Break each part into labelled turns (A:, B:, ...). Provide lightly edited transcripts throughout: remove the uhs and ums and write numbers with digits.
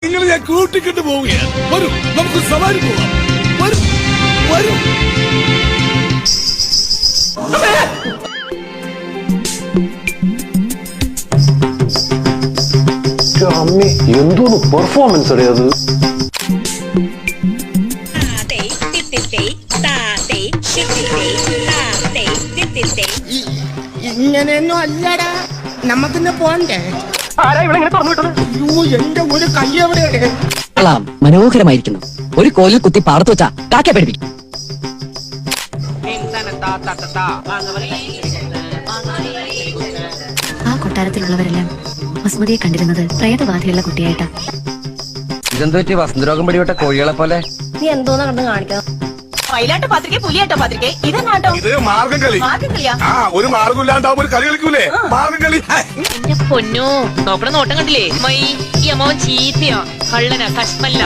A: നിങ്ങൾ ഞാൻ കൂട്ടിക്കിട്ട് പോവുകയാണ്. വരൂ, നമുക്ക് സവാരി പോവാം. വരൂ വരൂ.
B: അമ്മേ, എന്തോന്ന് പെർഫോമൻസ് അടേ അത്.
C: ഇങ്ങനെയൊന്നും അല്ലടാ, നമുക്കിന്ന് പോണ്ടേ? എന്റെ ഒരു കൈ എവിടെയാണ്?
D: മനോഹരമായിരിക്കുന്നു. ഒരു കോലിൽ കുത്തി പാടത്ത് വെച്ചാ കാക്ക പഠിപ്പിക്കും.
E: ആ കൊട്ടാരത്തിലുള്ളവരെല്ലാം വസുമതിയെ കണ്ടിരുന്നത് പ്രേതബാധയുള്ള കുട്ടിയായിട്ടാ.
F: ഇതെന്തു പറ്റി വസന്തരോഗം പിടിവിട്ട കോഴികളെ പോലെ?
G: നീ എന്തോന്ന് കണ്ട് കാണിക്കണം? മയിലാട്ട പാത്രിക, പുലിയാട്ട പാത്രിക, ഇതെന്നാട്ടോ?
A: ഇത് മാർഗംകളി. ഒരു മാർഗമില്ലാണ്ടാവും ഒരു കളി കളിക്കൂലേ, മാർഗംകളി.
H: എന്റെ പൊന്നോ, നോക്കണ നോട്ടം കണ്ടില്ലേ? മൈ ഈ അമ്മാവൻ ചീത്തയാ, കള്ളനാ, കശ്മല്ല.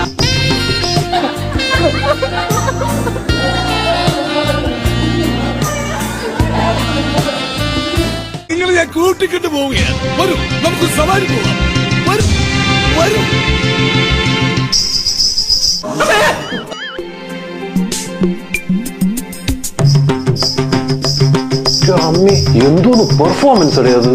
A: നിങ്ങൾ ഞാൻ കൂട്ടിക്കിട്ട് പോവുകയാണ്. വരൂ, നമുക്ക് സവാരി പോവാം. വരൂ വരൂ.
B: അമ്മേ, എന്തോന്ന് പെർഫോമൻസ് അടേ അത്.